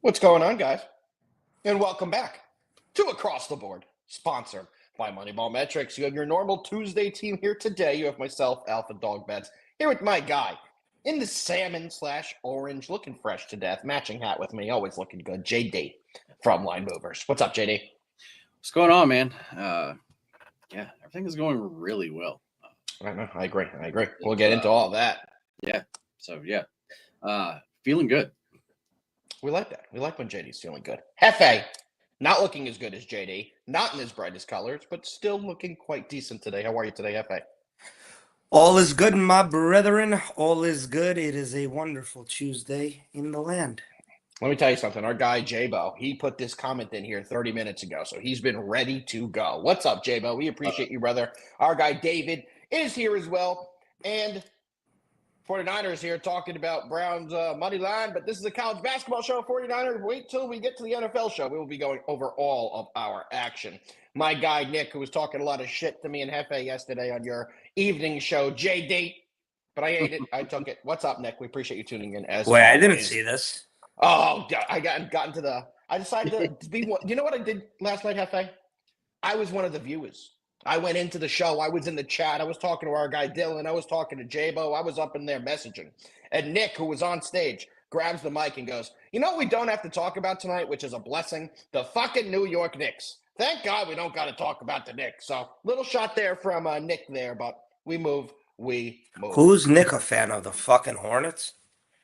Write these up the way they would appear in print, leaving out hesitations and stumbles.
What's going on, guys? And welcome back to Across the Board, sponsored by MoneyBall Metrics. You have your normal Tuesday team here today. You have myself, AlphaDog Bets, here with my guy in the salmon/orange, looking fresh to death, matching hat with me, always looking good, JD from Line Movers. What's up, JD? What's going on, man? Yeah, everything is going really well. I agree. We'll get into all that. Yeah. So, feeling good. We like that. We like when JD's feeling good. Jefe, not looking as good as JD, not in his brightest colors, but still looking quite decent today. How are you today, Jefe? All is good, my brethren. All is good. It is a wonderful Tuesday in the land. Let me tell you something. Our guy, Jabo, he put this comment in here 30 minutes ago, so he's been ready to go. What's up, Jabo? We appreciate you, brother. Our guy, David, is here as well. And 49ers here talking about Browns money line, but this is a college basketball show. 49ers, wait till we get to the NFL show. We will be going over all of our action. My guy, Nick, who was talking a lot of shit to me and Jefe yesterday on your evening show, JD, but I ate it. I took it. What's up, Nick? We appreciate you tuning in as Wait, always. I didn't see this. Oh, I got into the – I decided to be – you know what I did last night, Jefe? I was one of the viewers. I went into the show. I was in the chat. I was talking to our guy Dylan. I was talking to Jabo. I was up in there messaging. And Nick, who was on stage, grabs the mic and goes, you know what we don't have to talk about tonight, which is a blessing? The fucking New York Knicks. Thank God we don't got to talk about the Knicks. So little shot there from Nick there, but we move. Who's Nick a fan of? The fucking Hornets?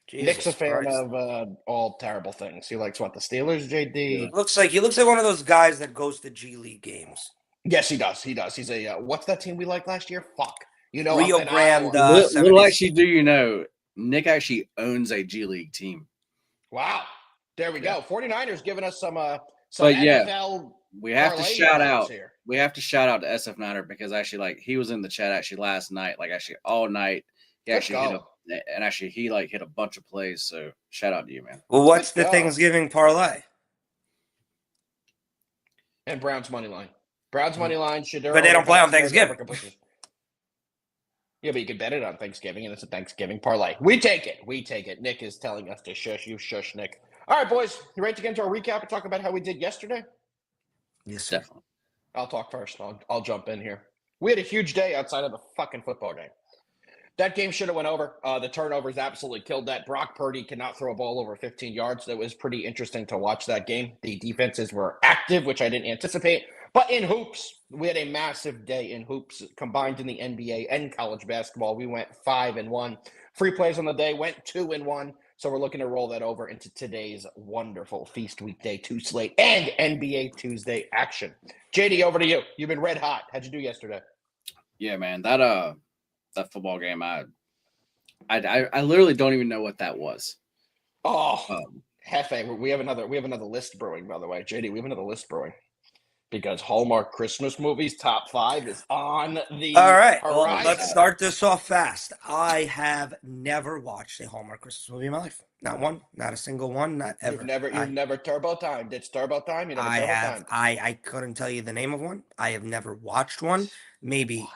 Jesus Nick's a fan Christ. of all terrible things. He likes what, the Steelers, JD? He looks like one of those guys that goes to G League games. Yes, he does. He's a what's that team we liked last year? Fuck. You know, Rio Grande. Little actually do you know, Nick actually owns a G League team. Wow. There we go. 49ers giving us some but NFL. We have to shout out. Here. We have to shout out to SF Niner because actually, he was in the chat actually last night, all night. He actually hit a bunch of plays. So shout out to you, man. Well, what's the Thanksgiving parlay? And Browns money line. Browns money line should. But they don't play on Thanksgiving. Yeah, but you can bet it on Thanksgiving, and it's a Thanksgiving parlay. We take it. Nick is telling us to shush. You shush, Nick. All right, boys. You ready to get into our recap and talk about how we did yesterday? Yes, sir. Definitely. I'll talk first. I'll jump in here. We had a huge day outside of the fucking football game. That game should have went over. The turnovers absolutely killed that. Brock Purdy cannot throw a ball over 15 yards. That was pretty interesting to watch that game. The defenses were active, which I didn't anticipate. But in hoops, we had a massive day in hoops combined in the NBA and college basketball. We went 5-1. Free plays on the day went 2-1. So we're looking to roll that over into today's wonderful Feast Weekday 2 slate and NBA Tuesday action. JD, over to you. You've been red hot. How'd you do yesterday? Yeah, man. That football game, I literally don't even know what that was. Oh, Jefe, we have another list brewing, by the way. JD, we have another list brewing. Because Hallmark Christmas movies top 5 is on the All right, horizon. well, let's start this off fast. I have never watched a Hallmark Christmas movie in my life. Not one, not a single one, not ever. You've never turbo timed. It's turbo time. You never turbo timed. I couldn't tell you the name of one. I have never watched one. Maybe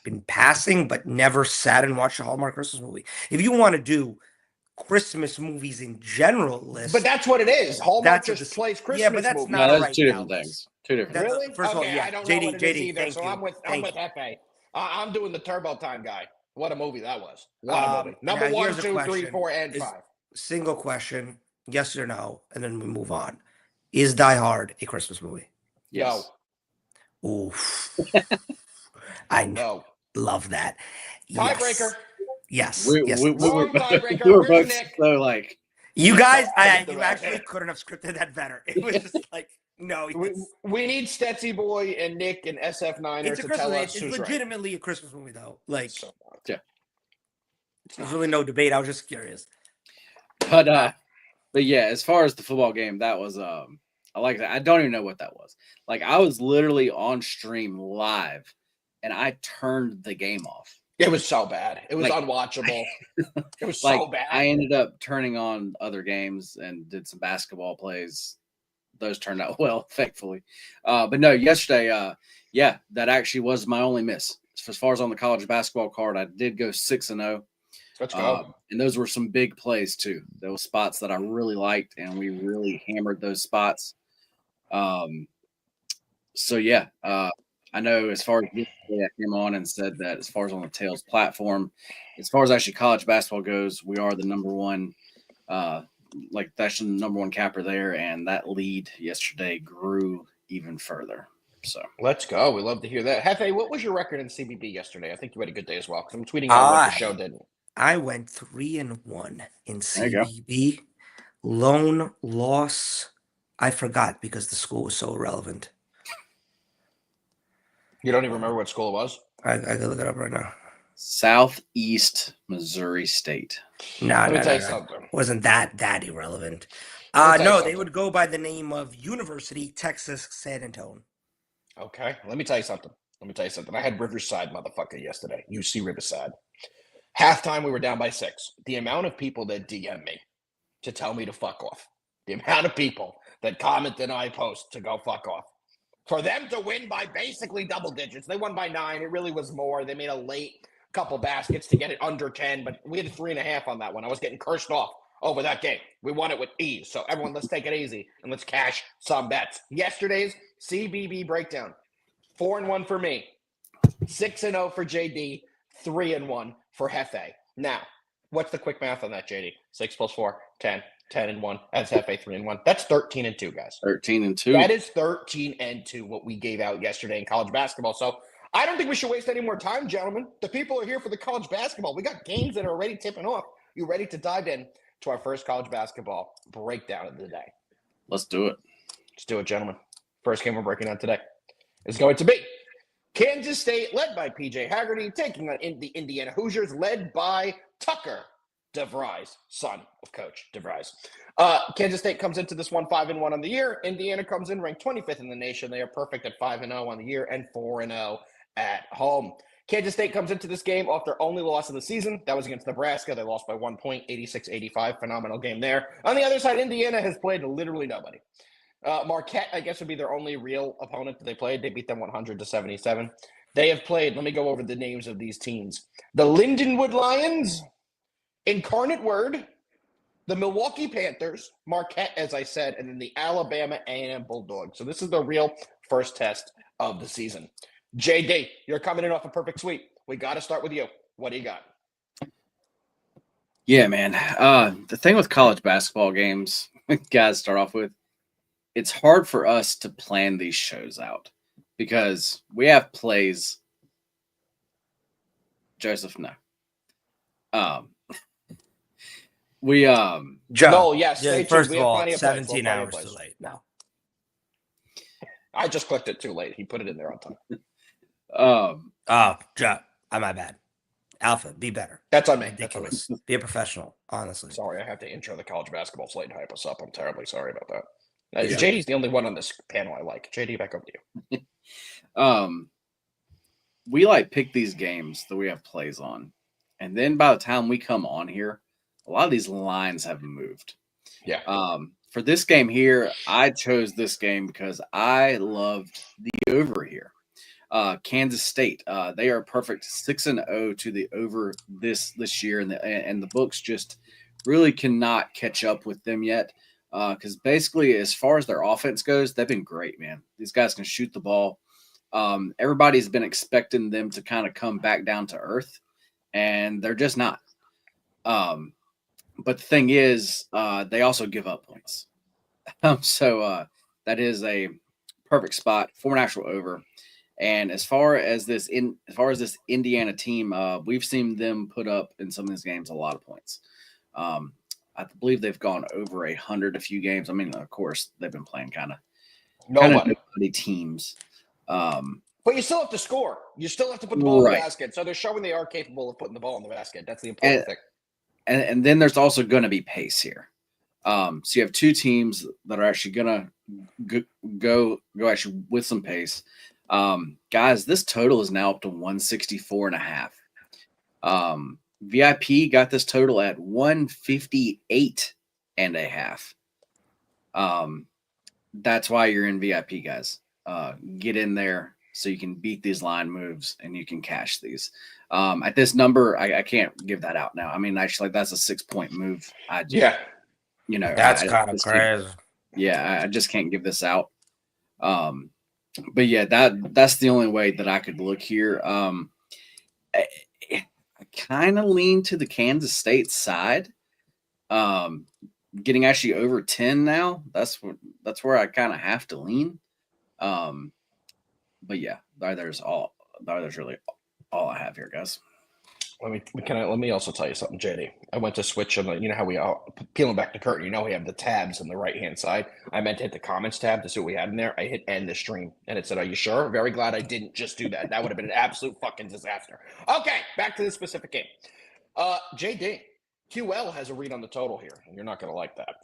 been passing, but never sat and watched a Hallmark Christmas movie. If you want to do Christmas movies in general list, but that's what it is. Hallmark just plays Christmas. Yeah, but that's movies. not that's right two now. different things. Two different. Really? First of all, yeah. I don't know what it is JD, either. So I'm with Jefe. I'm doing the turbo time guy. What a movie that was. What a movie. Number 1, 2, 3, 4, and 5. Single question, yes or no, and then we move on. Is Die Hard a Christmas movie? Yes. No. Oof. I know. Love that. Tiebreaker. Yes. We were both so you guys, you actually couldn't have scripted that better. It was just no. We need Stetsy Boy and Nick and SF Niner to tell us It's legitimately a Christmas movie, though. There's really no debate. I was just curious. But yeah, as far as the football game, that was I like that. I don't even know what that was. I was literally on stream live, and I turned the game off. It was so bad. It was unwatchable. It was so bad. I ended up turning on other games and did some basketball plays. Those turned out well, thankfully. But no, yesterday, that actually was my only miss. As far as on the college basketball card, I did go 6-0. Let's go. And those were some big plays too. Those spots that I really liked, and we really hammered those spots. So yeah, I know as far as yesterday, I came on and said that as far as on the Tails platform, as far as actually college basketball goes, we are the number one. Like that's the number one capper there, and that lead yesterday grew even further. So let's go. We love to hear that. Jefe, what was your record in CBB yesterday? I think you had a good day as well. Because I'm tweeting out what the show did. I went 3-1 in There you go. CBB. Lone loss. I forgot because the school was so irrelevant. You don't even remember what school it was? I can look it up right now. Southeast Missouri State. Let me tell you something. Wasn't that irrelevant? They would go by the name of University Texas San Antonio. Okay, let me tell you something. I had Riverside, motherfucker, yesterday. UC Riverside. Halftime, we were down by 6. The amount of people that DM me to tell me to fuck off. The amount of people that comment and I post to go fuck off. For them to win by basically double digits. They won by 9. It really was more. They made a late couple baskets to get it under 10, but we had 3.5 on that one. I was getting cursed off over that game. We won it with ease. So everyone, let's take it easy and let's cash some bets. Yesterday's CBB breakdown. 4-1 for me. 6-0 for JD. 3-1 for Jefe. Now, what's the quick math on that, JD? 6 + 4, 10. 10-1. That's Jefe 3-1. That's 13-2, guys. 13-2. That is 13-2, what we gave out yesterday in college basketball. So I don't think we should waste any more time, gentlemen. The people are here for the college basketball. We got games that are already tipping off. You ready to dive in to our first college basketball breakdown of the day? Let's do it. Let's do it, gentlemen. First game we're breaking down today is going to be Kansas State, led by P.J. Haggerty, taking on the Indiana Hoosiers, led by Tucker DeVries, son of Coach DeVries. Kansas State comes into this one 5-1 on the year. Indiana comes in ranked 25th in the nation. They are perfect at 5-0 on the year and 4-0 at home. Kansas State comes into this game off their only loss of the season. That was against Nebraska. They lost by 1 point, 86-85. Phenomenal game there. On the other side, Indiana has played literally nobody. Marquette, I guess, would be their only real opponent that they played. They beat them 100-77. They have played, let me go over the names of these teams. The Lindenwood Lions, Incarnate Word, the Milwaukee Panthers, Marquette, as I said, and then the Alabama A&M Bulldogs. So this is the real first test of the season. JD, you're coming in off a perfect sweep. We got to start with you. What do you got? Yeah, man. The thing with college basketball games, guys, start off with, it's hard for us to plan these shows out because we have plays. Joseph, no. Joe, No, yes. yeah, first of all, 17 hours too late. No. I just clicked it too late. He put it in there on time. Joe, my bad. Alpha, be better. That's on me. Ridiculous. Be a professional, honestly. Sorry, I have to intro the college basketball slate and hype us up. I'm terribly sorry about that. Yeah. JD's the only one on this panel I like. JD, back over to you. We pick these games that we have plays on, and then by the time we come on here, a lot of these lines have moved. Yeah. For this game here, I chose this game because I loved the over here. Kansas State, they are perfect 6-0 to the over this year, and the books just really cannot catch up with them yet. Because basically, as far as their offense goes, they've been great, man. These guys can shoot the ball. Everybody's been expecting them to kind of come back down to earth, and they're just not. But the thing is, they also give up points. So that is a perfect spot for an actual over. And as far as this Indiana team, we've seen them put up in some of these games a lot of points. I believe they've gone over 100 a few games. I mean, of course, they've been playing kind of nobody teams. But you still have to score. You still have to put the ball in the basket. So they're showing they are capable of putting the ball in the basket. That's the important thing. And then there's also going to be pace here. So you have two teams that are actually going to go actually with some pace. Guys, this total is now up to 164.5. VIP got this total at 158.5. That's why you're in VIP, guys. Get in there, so you can beat these line moves and you can cash these. At this number, I can't give that out now. I mean, actually, that's a 6-point move. That's kind of crazy. I just can't give this out. But yeah, that's the only way that I could look here. I kind of lean to the Kansas State side. Getting actually over 10 now. That's where I kind of have to lean. But yeah, there's really all I have here, guys. Let me also tell you something, JD. I went to switch on you know how we all peeling back the curtain. You know we have the tabs on the right hand side. I meant to hit the comments tab to see what we had in there. I hit end the stream, and it said, "Are you sure?" Very glad I didn't just do that. That would have been an absolute fucking disaster. Okay, back to the specific game. JD, QL has a read on the total here, and you're not going to like that.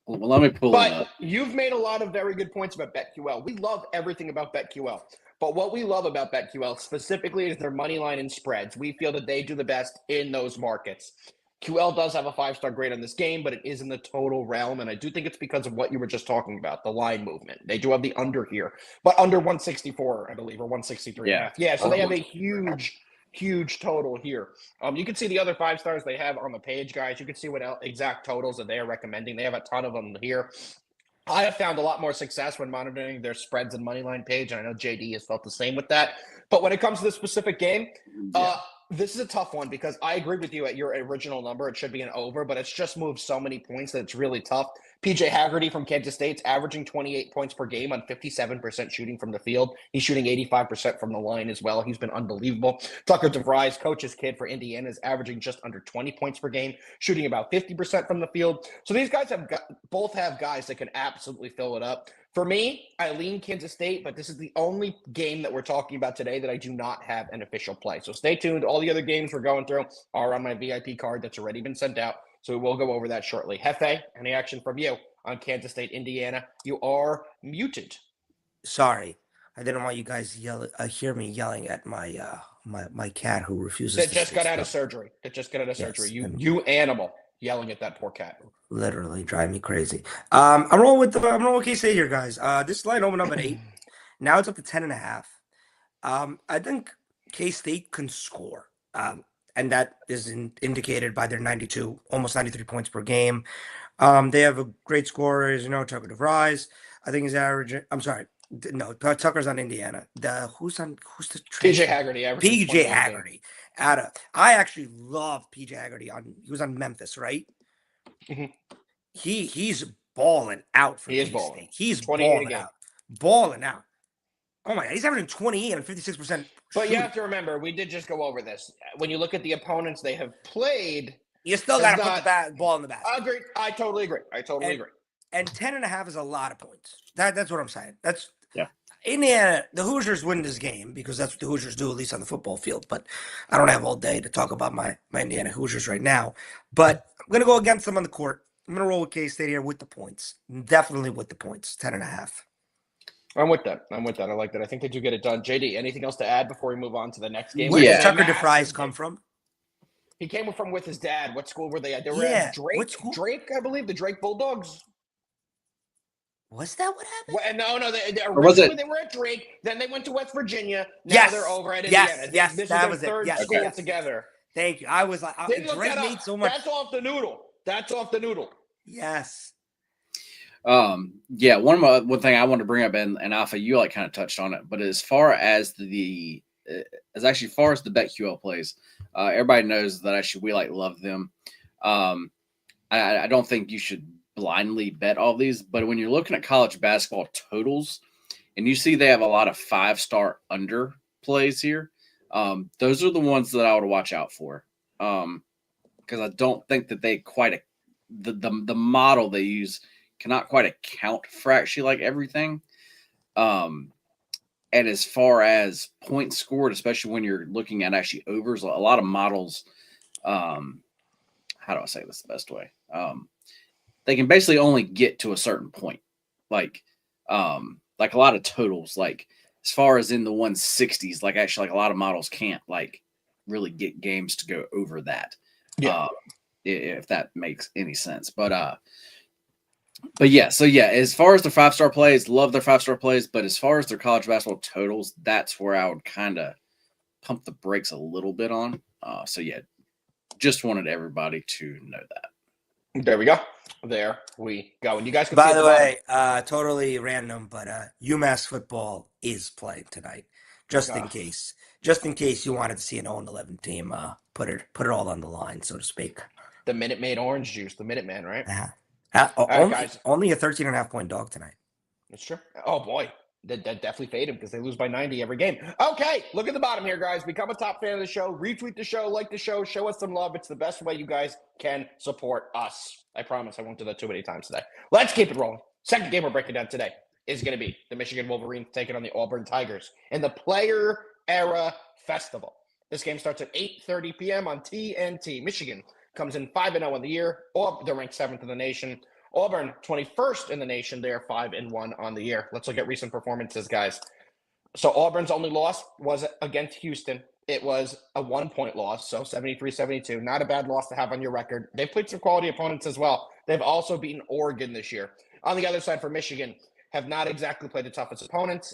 Well, let me pull it up. You've made a lot of very good points about BetQL. We love everything about BetQL. But what we love about BetQL specifically is their money line and spreads. We feel that they do the best in those markets. QL does have a 5-star grade on this game, but it is in the total realm. And I do think it's because of what you were just talking about, the line movement. They do have the under here, but under 164, I believe, or 163. Yeah, so they have a huge total here. You can see the other 5 stars they have on the page, guys. You can see what exact totals that they are recommending. They have a ton of them here. I have found a lot more success when monitoring their spreads and money line page, and I know JD has felt the same with that. But when it comes to this specific game, this is a tough one because I agree with you at your original number. It should be an over, but it's just moved so many points that it's really tough. PJ Haggerty from Kansas State's averaging 28 points per game on 57% shooting from the field. He's shooting 85% from the line as well. He's been unbelievable. Tucker DeVries, coach's kid for Indiana, is averaging just under 20 points per game, shooting about 50% from the field. So these guys both have guys that can absolutely fill it up. For me, I lean Kansas State, but this is the only game that we're talking about today that I do not have an official play. So stay tuned. All the other games we're going through are on my VIP card that's already been sent out. So we will go over that shortly. Jefe, any action from you on Kansas State, Indiana? You are muted. Sorry, I didn't want you guys hear me yelling at my my cat who refuses. That just got out of surgery. You animal, yelling at that poor cat. Literally drive me crazy. I'm rolling with K-State here, guys. This line opened up at 8. Now it's up to 10.5. I think K-State can score. And that is indicated by their almost 93 points per game. They have a great scorer, Tucker DeVries. I think he's averaging. I'm sorry, no, Tucker's on Indiana. Who's the PJ Haggerty? PJ Haggerty. I actually love PJ Haggerty. He was on Memphis, right? Mm-hmm. He's balling out for K-State. He's balling out. Oh my God, he's averaging 28 and 56%. But you have to remember, we did just go over this. When you look at the opponents they have played, you still got to put the ball in the basket. Agreed. I totally agree. Agree. And 10.5 is a lot of points. That's what I'm saying. Indiana, the Hoosiers win this game because that's what the Hoosiers do, at least on the football field. But I don't have all day to talk about my Indiana Hoosiers right now. But I'm going to go against them on the court. I'm going to roll with K-State here with the points. Definitely with the points, 10.5. I'm with that. I like that. I think they do get it done. JD, anything else to add before we move on to the next game? Where did Tucker DeVries come from? He came from with his dad. What school were they at? They were at Drake, I believe, the Drake Bulldogs. Was that what happened? Well, no. Originally they were at Drake. Then they went to West Virginia. Now they're over at Indiana. Yes, this that was their third school together. Thank you. I was like, Drake made so much. That's off the noodle. Yes. One thing I want to bring up, and Alpha, you kind of touched on it, but as far as the BetQL plays, everybody knows that we love them. I don't think you should blindly bet all these, but when you're looking at college basketball totals and you see they have a lot of 5-star under plays here, those are the ones that I would watch out for. Because I don't think that they the model they use cannot quite account for actually everything. And as far as points scored, especially when you're looking at actually overs, a lot of models, how do I say this the best way? They can basically only get to a certain point. Like a lot of totals, as far as in the 160s, a lot of models can't really get games to go over that. Yeah. If that makes any sense. But But yeah, so yeah, as far as their 5-star plays, love their 5-star plays. But as far as their college basketball totals, that's where I would kind of pump the brakes a little bit on. So yeah, just wanted everybody to know that. There we go. There we go. And you guys can see By at the bottom. way, totally random, but UMass football is playing tonight. Just in case. Just in case you wanted to see an 0-11 team, put it all on the line, so to speak. The Minute Maid orange juice, the Minute Man, right? All right, guys. Only a 13.5-point dog tonight. That's true. Oh boy, that definitely fade them because they lose by 90 every game. Okay, look at the bottom here, guys. Become a top fan of the show. Retweet the show, like the show, show us some love. It's the best way you guys can support us. I promise I won't do that too many times today. Let's keep it rolling. Second game we're breaking down today is going to be the Michigan Wolverines taking on the Auburn Tigers in the Player Era Festival. This game starts at 8:30 p.m. on TNT. Michigan comes in 5-0 on the year. They're ranked 7th in the nation. Auburn, 21st in the nation. They are 5-1 on the year. Let's look at recent performances, guys. So Auburn's only loss was against Houston. It was a 1-point loss, so 73-72. Not a bad loss to have on your record. They've played some quality opponents as well. They've also beaten Oregon this year. On the other side for Michigan, have not exactly played the toughest opponents.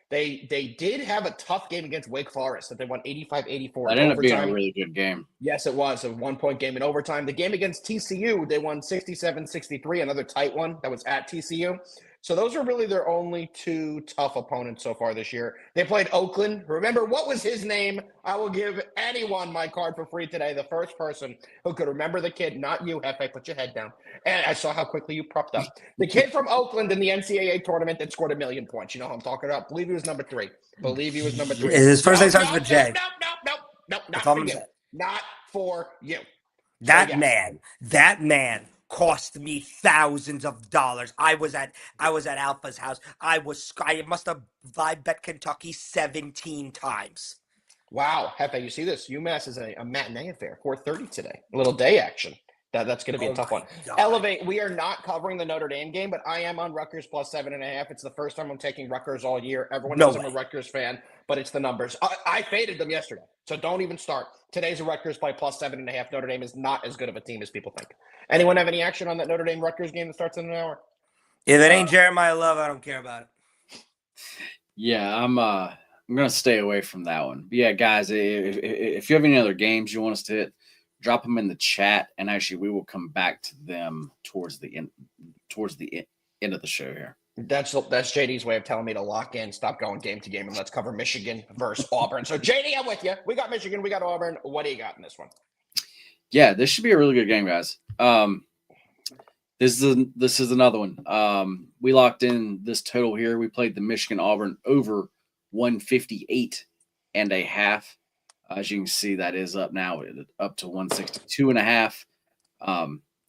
They did have a tough game against Wake Forest that they won 85-84. That ended up being a really good game. Yes, it was a 1-point game in overtime. The game against TCU, they won 67-63, another tight one that was at TCU. So those are really their only two tough opponents so far this year. They played Oakland. Remember, what was his name? I will give anyone my card for free today. The first person who could remember the kid, not you, Jefe, put your head down. And I saw how quickly you propped up. The kid from Oakland in the NCAA tournament that scored 1 million points. You know who I'm talking about? Believe he was number 3. His first name starts with J. No, not for you. Not for you. That man cost me thousands of dollars. I was at Alpha's house. I must have live bet Kentucky 17 times. Wow, Jefe, you see this? UMass is a matinee affair, 4:30 today. A little day action. That's going to be a tough one. God. Elevate. We are not covering the Notre Dame game, but I am on Rutgers plus 7.5. It's the first time I'm taking Rutgers all year. Everyone knows I'm a Rutgers fan, but it's the numbers. I faded them yesterday, so don't even start. Today's a Rutgers play plus 7.5. Notre Dame is not as good of a team as people think. Anyone have any action on that Notre Dame Rutgers game that starts in an hour? If it ain't Jeremiah Love, I don't care about it. Yeah, I'm gonna stay away from that one. But yeah, guys, if you have any other games you want us to hit, drop them in the chat, and actually we will come back to them towards the end of the show here. That's JD's way of telling me to lock in, stop going game to game, and let's cover Michigan versus Auburn. So JD, I'm with you. We got Michigan, we got Auburn. What do you got in this one? Yeah, this should be a really good game, guys. This is another one. We locked in this total here. We played the Michigan Auburn over 158.5. As you can see, that is up now, up to 162.5.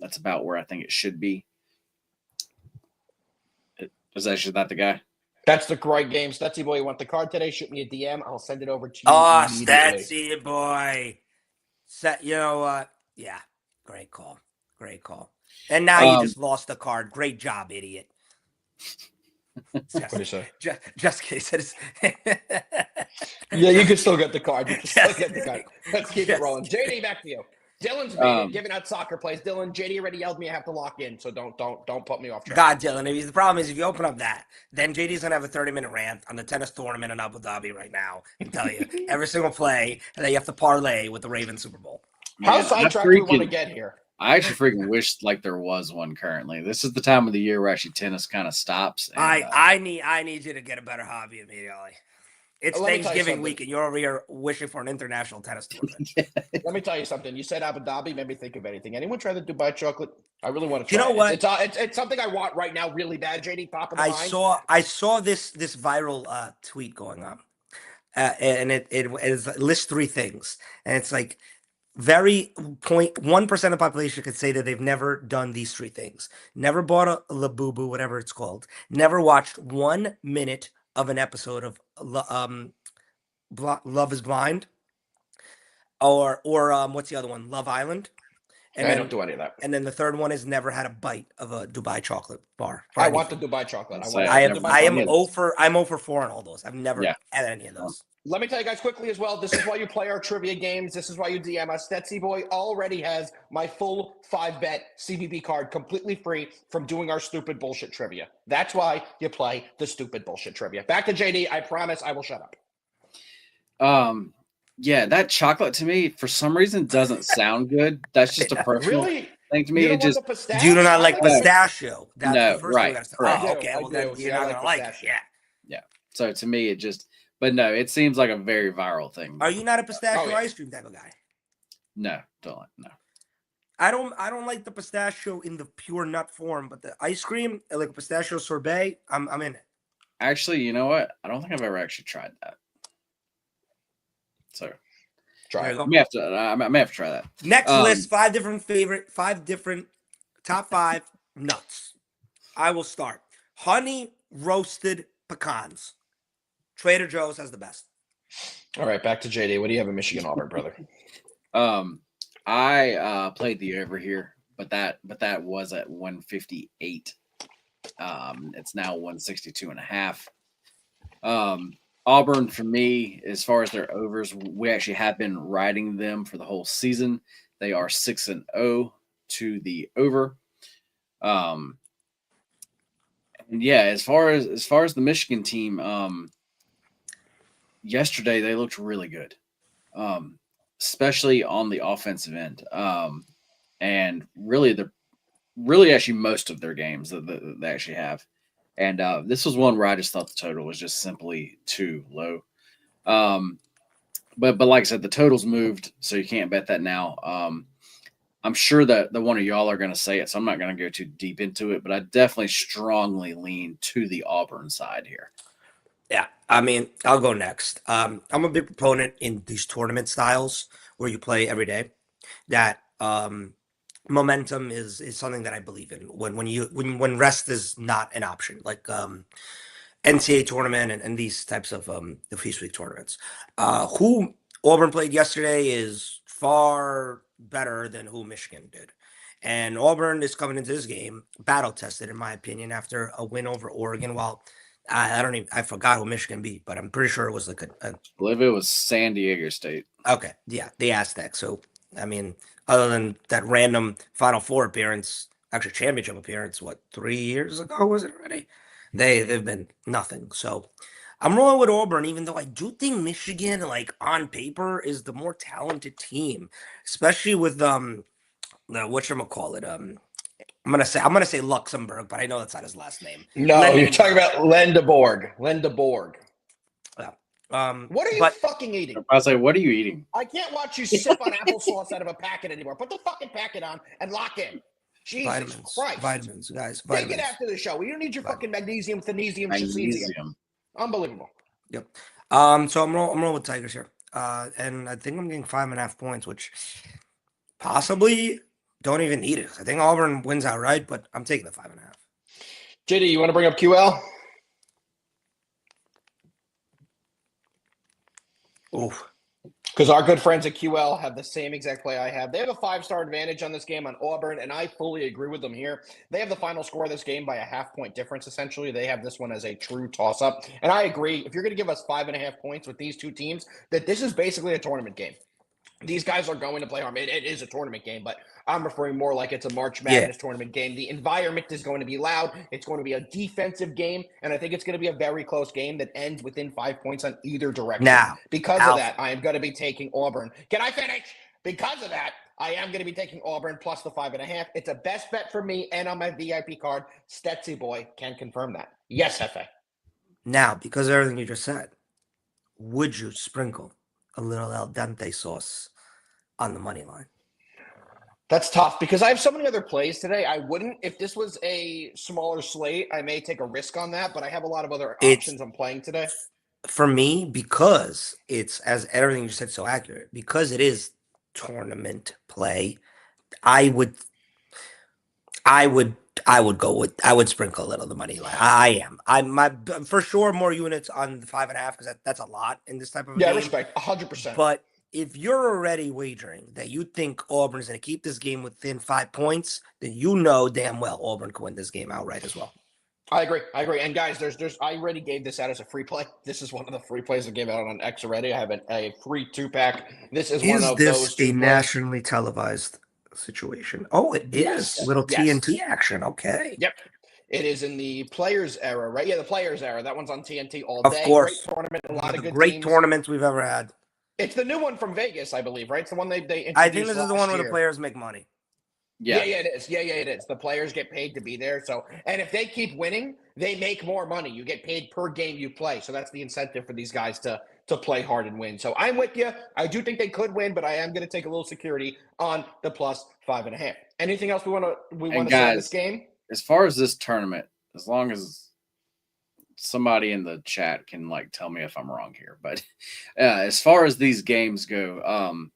That's about where I think it should be. Is actually that the guy? That's the great game. Stetsy boy, you want the card today? Shoot me a DM. I'll send it over to you. Oh, Stetsy boy. You know what? Yeah, great call. And now you just lost the card. Great job, idiot. What do you say? Just in case. Yeah, you can still get the card. Let's keep it rolling. JD, back to you. Dylan's giving out soccer plays. Dylan, JD already yelled me I have to lock in, so don't put me off track. God, Dylan, the problem is if you open up that, then JD's gonna have a 30-minute rant on the tennis tournament in Abu Dhabi right now. I can tell you every single play, and then you have to parlay with the Ravens Super Bowl. How sidetracked do we want to get here? I actually freaking wish like there was one currently. This is the time of the year where actually tennis kind of stops. And, I need you to get a better hobby immediately. It's Thanksgiving week, and you're over here wishing for an international tennis tournament. Let me tell you something. You said Abu Dhabi made me think of anything. Anyone try the Dubai chocolate? I really want to try. You know what? It's something I want right now, really bad. JD, top of the mind. I saw this viral tweet going on, and it lists 3 things, and it's like very 0.1% of the population could say that they've never done these 3 things: never bought a Labubu, whatever it's called, never watched 1 minute of an episode of Love is Blind, or what's the other one? Love Island, And I then don't do any of that. and then the third one is never had a bite of a Dubai chocolate bar. I want the Dubai chocolate. Let's want say I I've am never I am done it. 0 for 4 on all those. I've never Yeah. had any of those. Let me tell you guys quickly as well. This is why you play our trivia games. This is why you DM us. Stetsy Boy already has my full 5-bet CBB card completely free from doing our stupid bullshit trivia. That's why you play the stupid bullshit trivia. Back to JD. I promise I will shut up. Yeah, that chocolate to me for some reason doesn't sound good. That's just a personal Really? thing to me. You don't It want just the pistachio? Do you not like the pistachio? That's No, the first right, thing we got to say. correct. Oh, I do, okay. I Well, do. then See, you're I not like gonna like it. pistachio. Yeah. so to me it just. But no, it seems like a very viral thing. Are you not a pistachio Oh, yeah. ice cream type of guy? No, don't like no. I don't like the pistachio in the pure nut form, but the ice cream, like a pistachio sorbet, I'm in it. Actually, you know what? I don't think I've ever actually tried that. So Try There it. you go. I may have to try that. Next list, 5 different top 5 nuts. I will start. Honey roasted pecans. Trader Joe's has the best. All right, back to JD. What do you have in Michigan Auburn, brother? I played the over here, but that was at 158. It's now 162.5. Auburn for me, as far as their overs, we actually have been riding them for the whole season. They are 6-0 to the over. And yeah, as far as the Michigan team, yesterday they looked really good, especially on the offensive end, and really actually most of their games that they actually have. And this was one where I just thought the total was just simply too low. But like I said, the total's moved, so you can't bet that now. I'm sure that the one of y'all are going to say it, so I'm not going to go too deep into it. But I definitely strongly lean to the Auburn side here. Yeah, I mean, I'll go next. I'm a big proponent in these tournament styles where you play every day. That momentum is something that I believe in. When rest is not an option, like NCAA tournament and these types of the Feast Week tournaments. Who Auburn played yesterday is far better than who Michigan did. And Auburn is coming into this game battle tested, in my opinion, after a win over Oregon. While I forgot who Michigan beat, but I'm pretty sure it was like I believe it was San Diego State. Okay, yeah, the Aztecs. So I mean, other than that random Final Four appearance, actually championship appearance, 3 years ago was it already? They've been nothing. So I'm rolling with Auburn, even though I do think Michigan, like on paper, is the more talented team, especially with the whatchamacallit. I'm gonna say Luxembourg, but I know that's not his last name. No, you're talking about Lendeborg. Yeah. What are you fucking eating? I was like, what are you eating? I can't watch you sip on applesauce out of a packet anymore. Put the fucking packet on and lock in. Jesus Christ. Vitamins, guys. Take Vitamins. it after the show. You don't need your fucking magnesium, magnesium. Unbelievable. Yep. So I'm rolling with Tigers here. And I think I'm getting 5.5 points, which possibly don't even need it. I think Auburn wins outright, but I'm taking the 5.5. JD, you want to bring up QL? Oof. Because our good friends at QL have the same exact play I have. They have a 5-star advantage on this game on Auburn, and I fully agree with them here. They have the final score of this game by a half-point difference, essentially. They have this one as a true toss-up. And I agree, if you're going to give us 5.5 points with these two teams, that this is basically a tournament game. These guys are going to play hard. It is a tournament game, but I'm referring more like it's a March Madness tournament game. The environment is going to be loud. It's going to be a defensive game, and I think it's going to be a very close game that ends within 5 points on either direction. Now, because of that, I am going to be taking Auburn. Can I finish? Because of that, I am going to be taking Auburn plus the 5.5. It's a best bet for me and on my VIP card. Stetsy Boy can confirm that. Yes, Jefe. Now, because of everything you just said, would you sprinkle a little al dente sauce on the money line? That's tough because I have so many other plays today. I wouldn't. If this was a smaller slate, I may take a risk on that, but I have a lot of other options I'm playing today. For me, because it's, as everything you said, so accurate, because it is tournament play, I would sprinkle a little of the money line. I'm for sure more units on the 5.5 because that's a lot in this type of game. Respect 100%. But if you're already wagering that you think Auburn's going to keep this game within 5 points, then you know damn well Auburn can win this game outright as well. I agree. And guys, there's I already gave this out as a free play. This is one of the free plays I gave out on X already. I have a free 2-pack. This is one of those Is this 2 a plays. nationally televised situation? Oh, it Yes. is. Little Yes. TNT action. Okay. Yep. It is in the Players era, right? Yeah, the Players era. That one's on TNT all Of day. course. Great tournament. A lot of good great teams. tournaments we've ever had. It's the new one from Vegas, I believe, right? It's the one they introduced I think this is the one where the year. players make money. Yeah, it is. Yeah, it is. The players get paid to be there. So, and if they keep winning, they make more money. You get paid per game you play. So that's the incentive for these guys to play hard and win. So I'm with you. I do think they could win, but I am going to take a little security on the plus 5.5. Anything else we want to say on this game? As far as this tournament, as long as somebody in the chat can like tell me if I'm wrong here, but as far as these games go,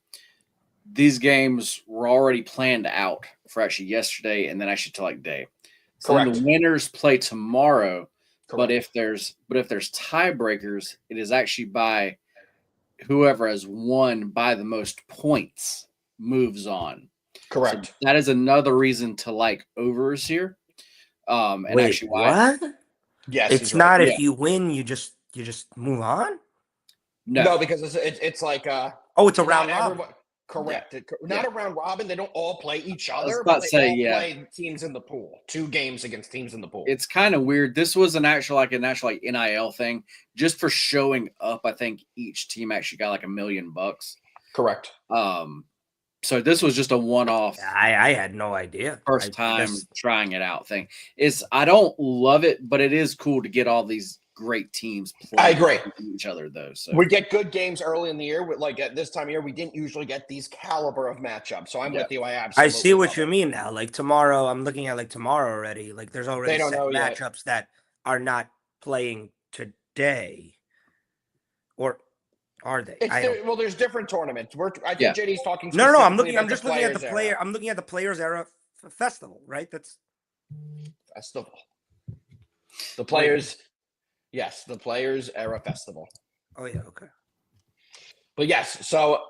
these games were already planned out for actually yesterday and then actually to like day. So then the winners play tomorrow. Correct. But if there's tiebreakers, it is actually by whoever has won by the most points moves on. Correct. So that is another reason to like overs here. And wait, actually what? Yes, it's not if you win, you just move on. No, because it's like it's a round robin. Correct. Yeah. Not a round robin. They don't all play each other, but they all play teams in the pool. 2 games against teams in the pool. It's kind of weird. This was an actual NIL thing just for showing up. I think each team actually got like $1 million. Correct. So this was just a one-off. I had no idea. First time trying it out thing. I don't love it, but it is cool to get all these great teams playing I agree. each other though. So we get good games early in the year. Like at this time of year, we didn't usually get these caliber of matchups. So I'm with you. I see what you mean now. Like tomorrow, I'm looking at like tomorrow already. Like there's already matchups that are not playing today, or are they? Well, there's different tournaments. I think JD's talking. No. I'm looking. I'm just looking at the player. I'm looking at the Players Era festival. Right. That's festival. The Players. Yes, the Players Era Festival. Oh, yeah, okay. But yes, so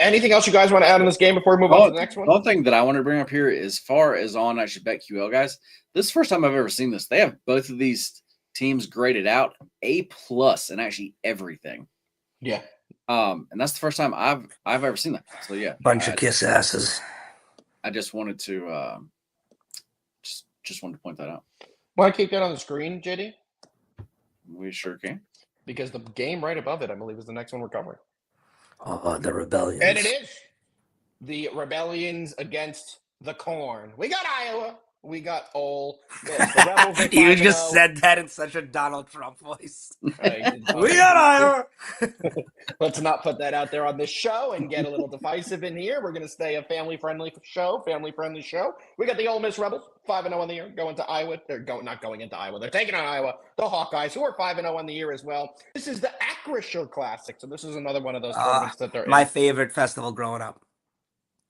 anything else you guys want to add in this game before we move on to the next one? One thing that I want to bring up here, as far as on actually BetQL, guys, this is the first time I've ever seen this. They have both of these teams graded out A+ and actually everything. Yeah. And that's the first time I've ever seen that. So yeah. Bunch of kiss asses. I just wanted to just wanted to point that out. Want to keep that on the screen, JD? We sure can. Because the game right above it, I believe, is the next one we're covering. The Rebellions. And it is. The Rebellions against the Corn. We got Iowa. We got Ole Miss. The Rebels. You just said that in such a Donald Trump voice. We got Iowa. Let's not put that out there on this show and get a little divisive in here. We're going to stay a family-friendly show. We got the Ole Miss Rebels, 5-0 on the year, going to Iowa. Not going into Iowa. They're taking on Iowa. The Hawkeyes, who are 5-0 on the year as well. This is the Acrisure Classic, so this is another one of those tournaments that they're in. My favorite festival growing up.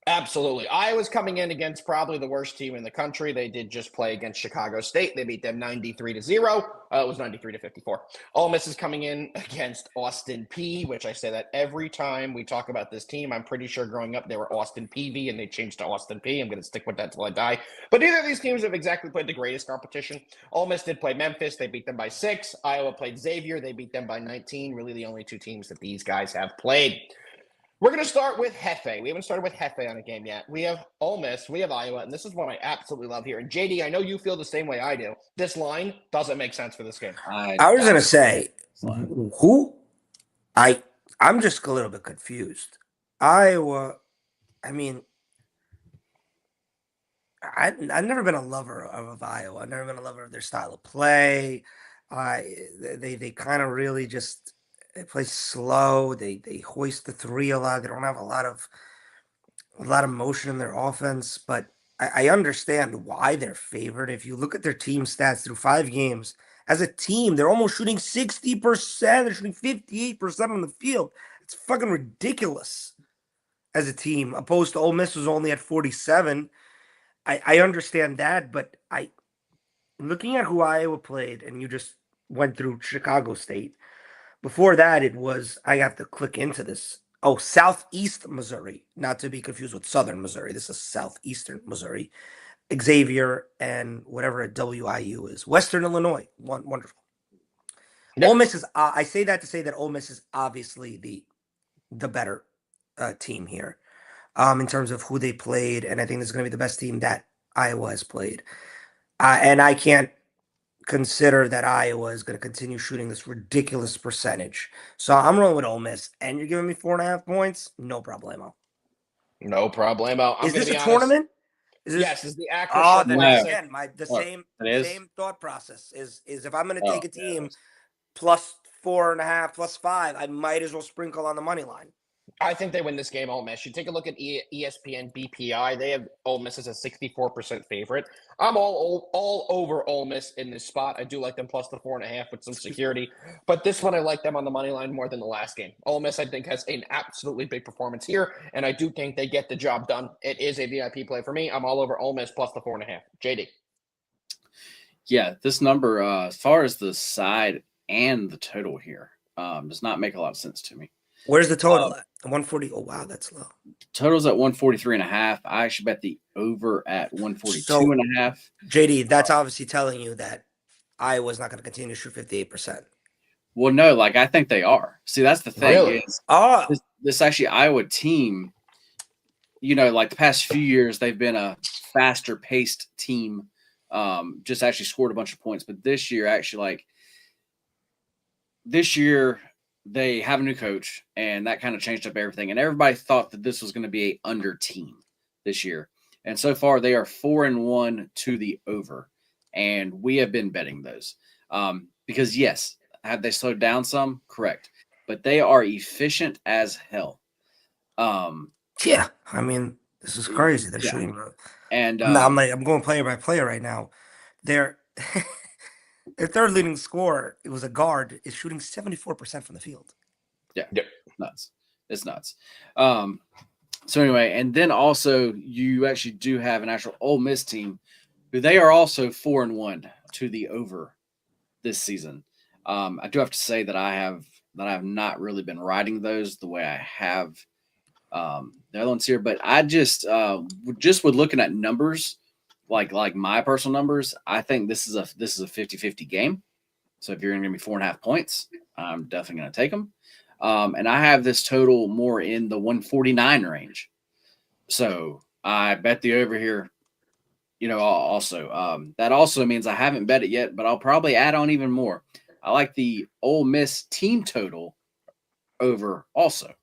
Absolutely. Iowa's coming in against probably the worst team in the country. They did just play against Chicago State. They beat them 93-0. It was 93-54. Ole Miss is coming in against Austin P, which I say that every time we talk about this team. I'm pretty sure growing up they were Austin PV and they changed to Austin P. I'm going to stick with that till I die. But neither of these teams have exactly played the greatest competition. Ole Miss did play Memphis. They beat them by 6. Iowa played Xavier. They beat them by 19. Really the only 2 teams that these guys have played. We're going to start with Jefe. We haven't started with Jefe on a game yet. We have Ole Miss, we have Iowa, and this is one I absolutely love here. And JD, I know you feel the same way I do. This line doesn't make sense for this game. I was going to say, who? I'm just a little bit confused. Iowa, I mean, I've never been a lover of Iowa. I've never been a lover of their style of play. They kind of really just... They play slow. They hoist the 3 a lot. They don't have a lot of motion in their offense. But I understand why they're favored. If you look at their team stats through 5 games, as a team, they're almost shooting 60%. They're shooting 58% on the field. It's fucking ridiculous as a team. Opposed to Ole Miss, was only at 47. I understand that, but looking at who Iowa played, and you just went through Chicago State. Before that, it was, I have to click into this Southeast Missouri, not to be confused with Southern Missouri. This is Southeastern Missouri. Xavier and whatever a WIU is. Western Illinois. Wonderful. Yep. Ole Miss is. I say that to say that Ole Miss is obviously the better team here, in terms of who they played, and I think this is going to be the best team that Iowa has played. And I can't consider that Iowa is going to continue shooting this ridiculous percentage. So I'm rolling with Ole Miss, and you're giving me 4.5 points. No problemo. No problemo. I'm Is going this to a be honest. tournament? Is this? Yes, is the Acrisure Oh, then No. Classic. again, It same is? thought process is if I'm going to Oh, take a team plus 4.5, plus 5, I might as well sprinkle on the money line. I think they win this game, Ole Miss. You take a look at ESPN BPI. They have Ole Miss as a 64% favorite. I'm all over Ole Miss in this spot. I do like them plus the 4.5 with some security. But this one, I like them on the money line more than the last game. Ole Miss, I think, has an absolutely big performance here, and I do think they get the job done. It is a VIP play for me. I'm all over Ole Miss plus the 4.5. JD. Yeah, this number, as far as the side and the total here, does not make a lot of sense to me. Where's the total at? 140. Oh, wow, that's low. Total's at 143.5. I actually bet the over at 142.5. JD, that's obviously telling you that Iowa's not going to continue to shoot 58%. Well, no, like I think they are. See, that's the thing Really? is Oh, this actually Iowa team, like the past few years, they've been a faster paced team. Just actually scored a bunch of points, but this year, they have a new coach, and that kind of changed up everything. And everybody thought that this was going to be a under team this year. And so far, they are 4-1 to the over. And we have been betting those. Because, yes, have they slowed down some? Correct. But they are efficient as hell. yeah. I mean, this is crazy. They're shooting. And I'm going player by player right now. Their third leading scorer, it was a guard, is shooting 74% from the field. Yeah. Nuts. It's nuts. So anyway, and then also you actually do have an actual Ole Miss team who they are also 4-1 to the over this season. I do have to say that I have not really been riding those the way I have the other ones here, but I just with looking at numbers, like my personal numbers, I think this is a 50-50 game. So if you're going to give me 4.5 points, I'm definitely going to take them. And I have this total more in the 149 range. So I bet the over here, also. That also means I haven't bet it yet, but I'll probably add on even more. I like the Ole Miss team total over also.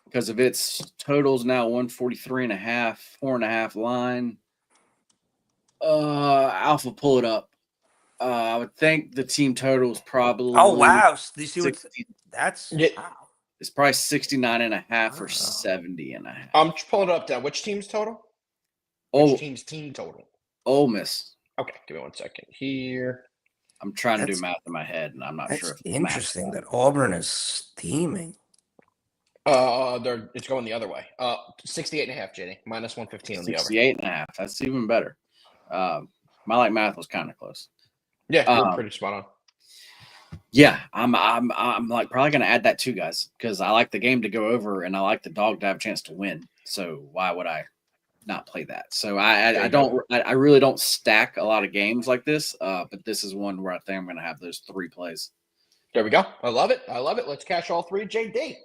Because of its totals now 143.5, 4.5 line. Alpha, pull it up. I would think the team total is probably. Oh, wow. Do you see 60, that's? Yeah. Wow. It's probably 69.5 or 70.5. I'm pulling it up now. Which team's total? Which team's team total? Ole Miss. Okay, give me 1 second here. I'm trying to do math in my head, and I'm not sure. That's interesting that Auburn is steaming. It's going the other way. 68.5, JD. Minus 115 on the over. 68.5. That's even better. My math was kind of close. Yeah, you're pretty spot on. Yeah, I'm probably gonna add that too, guys, because I like the game to go over, and I like the dog to have a chance to win. So why would I not play that? So I really don't stack a lot of games like this, but this is one where I think I'm gonna have those 3 plays. There we go. I love it. Let's cash all 3, JD.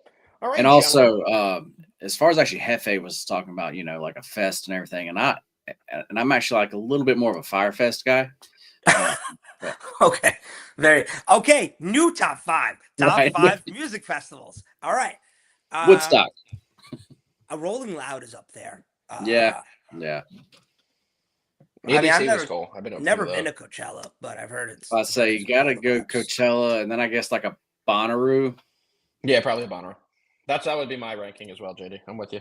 All right. And also, as far as actually Jefe was talking about, like a fest and everything, and I'm actually like a little bit more of a Fire Fest guy. Okay. New top 5. Top 5 music festivals. All right. Woodstock. A Rolling Loud is up there. Yeah. I've never been to Coachella, but I've heard it's. I say you gotta go Coachella, and then I guess like a Bonnaroo. Yeah, probably a Bonnaroo. That would be my ranking as well, JD. I'm with you.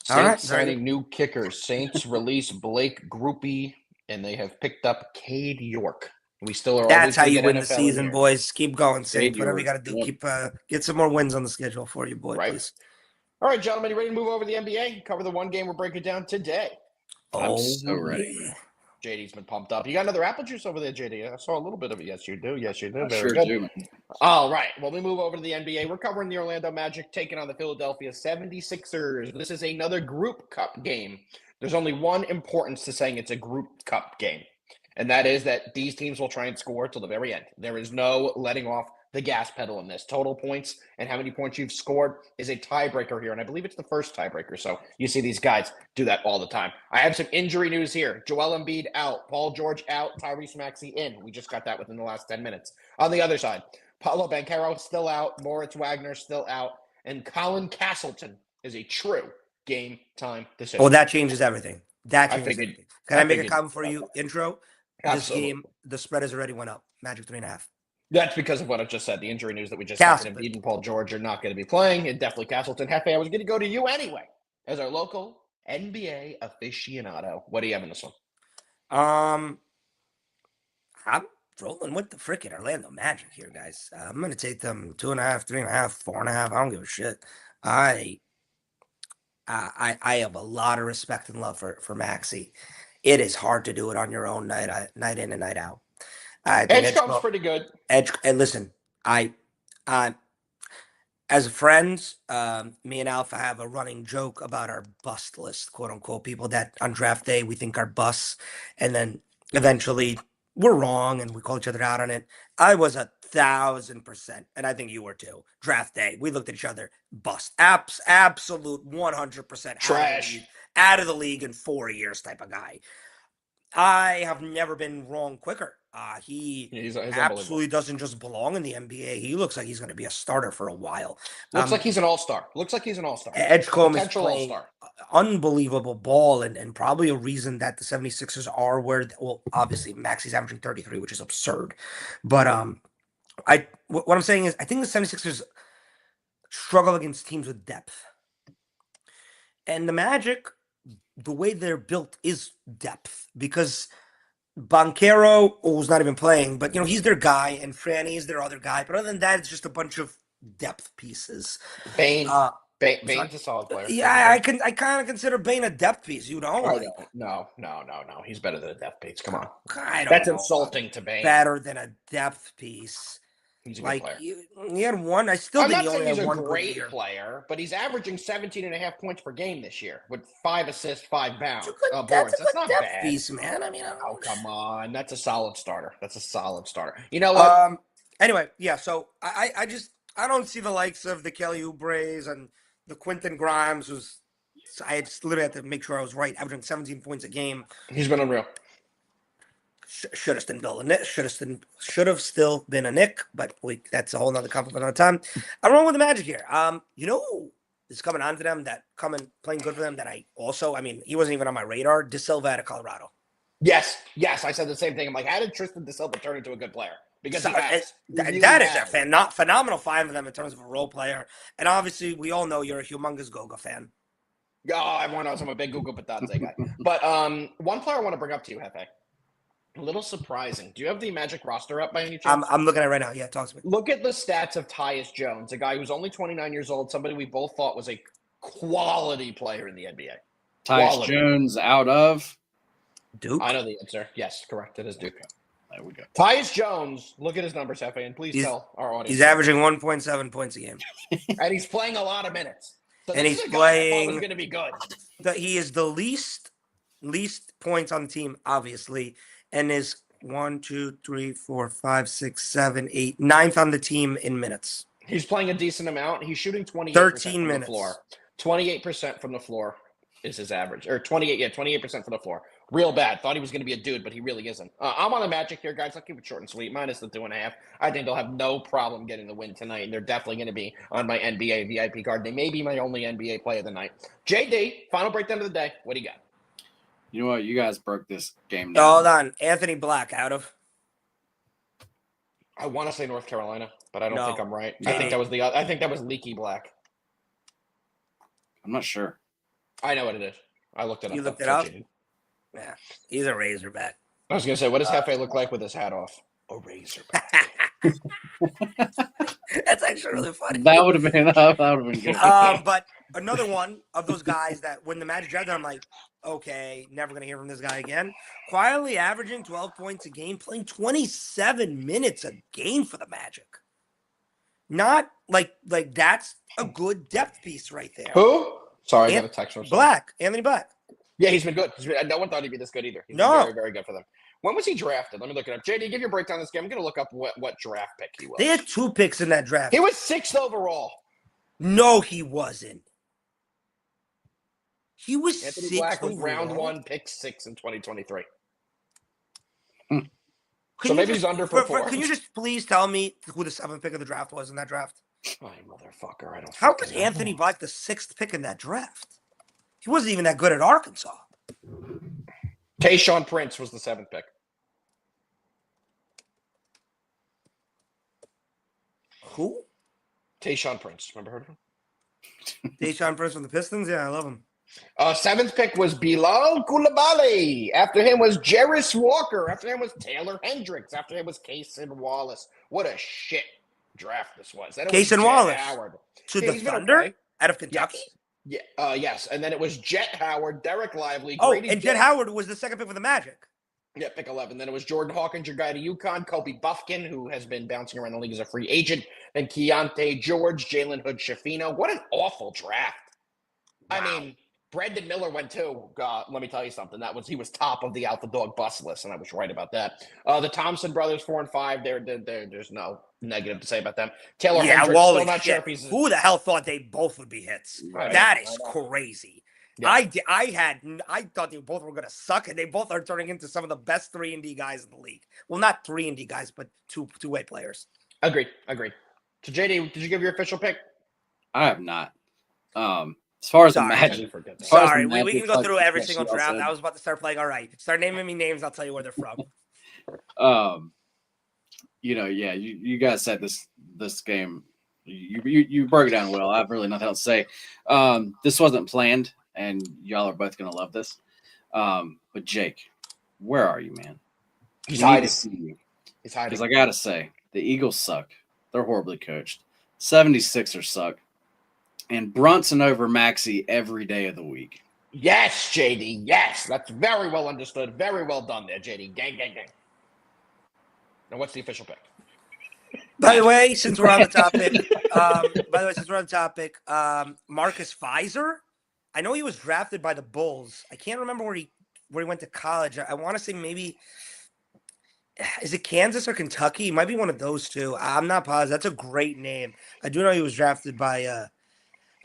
Saints All right, signing new kickers. Saints release Blake Groupie, and they have picked up Cade York. We still are. That's how you win the NFL season, boys. Keep going, Saints. Whatever you got to do, Yep. keep get some more wins on the schedule for you, boy. Right. Please. All right, gentlemen, you ready to move over to the NBA? Cover the one game we're breaking down today. I'm so ready. Yeah. JD's been pumped up. You got another apple juice over there, JD? I saw a little bit of it. Yes, you do. Yes, you do. I Very sure good. do, man. All right. Well, we move over to the NBA. We're covering the Orlando Magic taking on the Philadelphia 76ers. This is another group cup game. There's only one importance to saying it's a group cup game, and that is that these teams will try and score till the very end. There is no letting off the gas pedal in this. Total points and how many points you've scored is a tiebreaker here, and I believe it's the first tiebreaker. So you see these guys do that all the time. I have some injury news here. Joel Embiid out, Paul George out, Tyrese Maxey in. We just got that within the last 10 minutes. On the other side, Paolo Banchero still out, Moritz Wagner still out, and Colin Castleton is a true game time decision. Oh, that changes everything. That I changes figured- everything. Can I make a figured- comment for you? Intro. This Absolutely. game, the spread has already went up. Magic 3.5. That's because of what I just said. The injury news that we just got. Castleton. Embiid and Paul George are not going to be playing, and definitely Castleton. Jefe, I was going to go to you anyway as our local NBA aficionado. What do you have in this one? I'm rolling with the freaking Orlando Magic here, guys. I'm gonna take them 2.5, 3.5, 4.5. I don't give a shit. I have a lot of respect and love for Maxey. It is hard to do it on your own night in and night out. I think Edgecomb's pretty good. And listen, as friends, me and Alpha have a running joke about our bust list, quote unquote, people that on draft day we think are busts, and then eventually we're wrong and we call each other out on it. I was 1,000%, and I think you were too. Draft day, we looked at each other, bust, absolute 100% Trash. out of the league in 4 years type of guy. I have never been wrong quicker. He's Absolutely doesn't just belong in the NBA. He looks like he's going to be a starter for a while. Looks like he's an all-star. Edgecombe is Potential playing all-star. unbelievable ball and probably a reason that the 76ers are where, well, obviously Maxey's averaging 33, which is absurd. But what I'm saying is I think the 76ers struggle against teams with depth. And the Magic, the way they're built is depth because Banchero, who's not even playing, but he's their guy, and Franny is their other guy. But other than that, it's just a bunch of depth pieces. Bane's a solid player. Yeah, I kind of consider Bane a depth piece. You don't? I don't. No. He's better than a depth piece. Come on. I don't That's know. insulting to Bane. Better than a depth piece. He's a good Like player. he had one. I still I'm think not he only saying he's had a one good great year. player, but he's averaging 17.5 points per game this year with 5 assists, 5 bounds. That's a good, boards. That's good not depth bad. piece, man. I mean, Oh, come on. That's a solid starter. You know what? Anyway, yeah. So I don't see the likes of the Kelly Oubre's and the Quentin Grimes, I just literally had to make sure I was right, averaging 17 points a game. He's been unreal. Should have still been a Nick, but that's a whole nother conversation another time. I'm wrong with the Magic here. Who is coming on to them playing good for them that he wasn't even on my radar. De Silva out of Colorado. Yes, I said the same thing. I'm like, how did Tristan De Silva turn into a good player? Because that is a phenomenal find for them in terms of a role player. And obviously, we all know you're a humongous Goga fan. Oh, everyone knows I'm a big Google Patadze guy. But one player I want to bring up to you, Jefe. A little surprising. Do you have the Magic roster up by any chance? I'm looking at it right now. Yeah, talk to me. Look at the stats of Tyus Jones, a guy who's only 29 years old, somebody we both thought was a quality player in the NBA. Tyus Jones out of Duke. I know the answer. Yes, correct. It is Duke. There we go. Tyus Jones, look at his numbers, Jefe, and please tell our audience. He's averaging 1.7 points a game. And he's playing a lot of minutes. So and he's playing. Going to be good. He is the least points on the team, obviously, and is 1, 2, 3, 4, 5, 6, 7, 8, 9th on the team in minutes. He's playing a decent amount. He's shooting 28% 13 from minutes. the floor. 28% from the floor is his average. Or 28% from the floor. Real bad. Thought he was going to be a dude, but he really isn't. I'm on the Magic here, guys. I'll keep it short and sweet. Minus the 2.5. I think they'll have no problem getting the win tonight. And they're definitely going to be on my NBA VIP card. They may be my only NBA play of the night. JD, final breakdown of the day. What do you got? You know what? You guys broke this game down. Hold on. Anthony Black out of. I want to say North Carolina, but I don't think I'm right. JD. I think that was Leaky Black. I'm not sure. I know what it is. I looked it up. You looked it up? Yeah, he's a Razorback. I was going to say, what does Jefe look like with his hat off? A Razorback. That's actually really funny. That would have been good. But another one of those guys that when the Magic drafted, I'm like, Okay, never going to hear from this guy again. Quietly averaging 12 points a game, playing 27 minutes a game for the Magic. Not like that's a good depth piece right there. Who? Sorry, I got a text from someone. Anthony Black. Yeah, he's been good. No one thought he'd be this good either. He's been very, very good for them. When was he drafted? Let me look it up. JD, give your breakdown of this game. I'm going to look up what draft pick he was. They had 2 picks in that draft. He was 6th overall. No, he wasn't. He was Anthony 6th Black was overall. round 1, pick 6 in 2023. So maybe he's underperformed. Can you just please tell me who the 7th pick of the draft was in that draft? Oh, motherfucker. I don't How was Anthony Black the 6th pick in that draft? He wasn't even that good at Arkansas. Tayshaun Prince was the 7th pick. Who? Tayshaun Prince. Remember heard of him? Tayshaun Prince from the Pistons? Yeah, I love him. 7th pick was Bilal Coulibaly. After him was Jarris Walker. After him was Taylor Hendricks. After him was Cason Wallace. What a shit draft this was. Cason Wallace. Howard. To the Thunder? Out of Kentucky? Yes. Yeah, yes. And then it was Jet Howard, Derek Lively. Grady and Jet Howard was the 2nd pick for the Magic. Yeah, pick 11. Then it was Jordan Hawkins, your guy to UConn, Kobe Buffkin, who has been bouncing around the league as a free agent. Then Keontae George, Jalen Hood-Schifino. What an awful draft. Wow. I mean, Brandon Miller went too. Let me tell you something. He was top of the AlphaDog bus list, and I was right about that. The Thompson brothers, 4 and 5. There's no negative to say about them. Taylor Hendricks, still not sure if he's. Who the hell thought they both would be hits? Right. That is crazy. Yeah. I thought they both were going to suck, and they both are turning into some of the best 3-and-D guys in the league. Well, not 3-and-D guys, but two-way players. Agreed. So, JD, did you give your official pick? I have not. As far as the Magic, sorry, we can go through every single draft. I was about to start playing. All right, start naming me names. I'll tell you where they're from. You guys said this game. You broke it down well. I have really nothing else to say. This wasn't planned, and y'all are both gonna love this. But Jake, where are you, man? He's hiding. He's hiding. Because I gotta say, the Eagles suck. They're horribly coached. 76ers suck. And Brunson over Maxey every day of the week. Yes, JD. Yes. That's very well understood. Very well done there, JD. Gang. Now, what's the official pick? By the way, since we're on the topic, Marcus Fizer, I know he was drafted by the Bulls. I can't remember where he went to college. I want to say maybe, is it Kansas or Kentucky? He might be one of those two. I'm not positive. That's a great name. I do know he was drafted by